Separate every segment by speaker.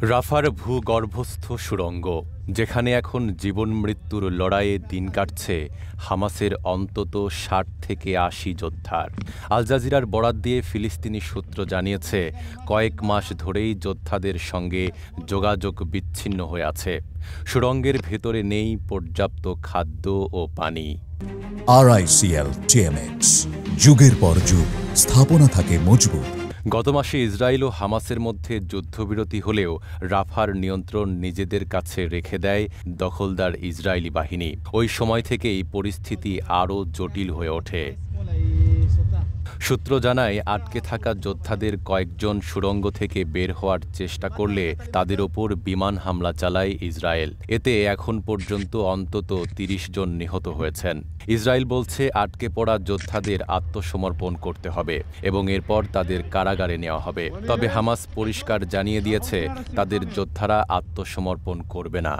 Speaker 1: রাফার ভূগর্ভস্থ সুড়ঙ্গ, যেখানে এখন জীবন মৃত্যুর লড়াইয়ে দিন কাটছে হামাসের অন্তত ৬০ থেকে ৮০ যোদ্ধার। আল জাজিরার বরাত দিয়ে ফিলিস্তিনি সূত্র জানিয়েছে, কয়েক মাস ধরেই যোদ্ধাদের সঙ্গে যোগাযোগ বিচ্ছিন্ন হয়ে আছে। সুড়ঙ্গের ভেতরে নেই পর্যাপ্ত খাদ্য ও পানি।
Speaker 2: RICL TMX, যুগের পর যুগ স্থাপনা থাকে মজবুত।
Speaker 1: গত মাসে ইসরায়েল ও হামাসের মধ্যে যুদ্ধবিরতি হলেও রাফার নিয়ন্ত্রণ নিজেদের কাছে রেখে দেয় দখলদার ইসরায়েলি বাহিনী। ওই সময় থেকেই পরিস্থিতি আরও জটিল হয়ে ওঠে। সূত্র জানায়, আটকে থাকা যোদ্ধাদের কয়েকজন সুড়ঙ্গ থেকে বের হওয়ার চেষ্টা করলে তাদের ওপর বিমান হামলা চালায় ইসরায়েল। এতে এখন পর্যন্ত অন্তত ৩০ জন নিহত হয়েছেন। ইসরায়েল বলছে, আটকে পড়া যোদ্ধাদের আত্মসমর্পণ করতে হবে এবং এরপর তাদের কারাগারে নেওয়া হবে। তবে হামাস পরিষ্কার জানিয়ে দিয়েছে, তাদের যোদ্ধারা আত্মসমর্পণ করবে না।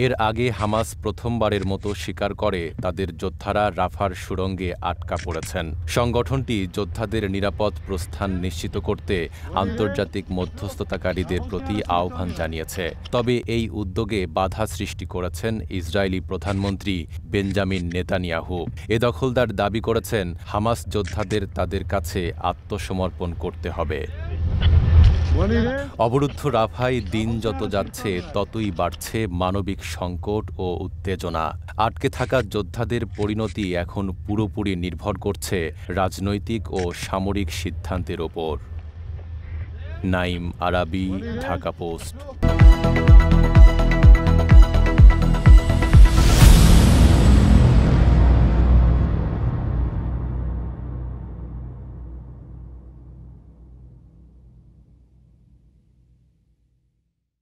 Speaker 1: এর আগে হামাস প্রথমবারের মতো স্বীকার করে তাদের যোদ্ধারা রাফার সুড়ঙ্গে আটকা পড়েছেন। সংগঠনটি যোদ্ধাদের নিরাপদ প্রস্থান নিশ্চিত করতে আন্তর্জাতিক মধ্যস্থতাকারীদের প্রতি আহ্বান জানিয়েছে। তবে এই উদ্যোগে বাধা সৃষ্টি করেছেন ইসরায়েলি প্রধানমন্ত্রী বেঞ্জামিন নেতানিয়াহু। এ দখলদার দাবি করেছেন, হামাস যোদ্ধাদের তাদের কাছে আত্মসমর্পণ করতে হবে। অবরুদ্ধ রাফায় দিন যত যাচ্ছে ততই বাড়ছে মানবিক সংকট ও উত্তেজনা। আটকে থাকা যোদ্ধাদের পরিণতি এখন পুরোপুরি নির্ভর করছে রাজনৈতিক ও সামরিক সিদ্ধান্তের ওপর। নাইম আরাবী, ঢাকা পোস্ট।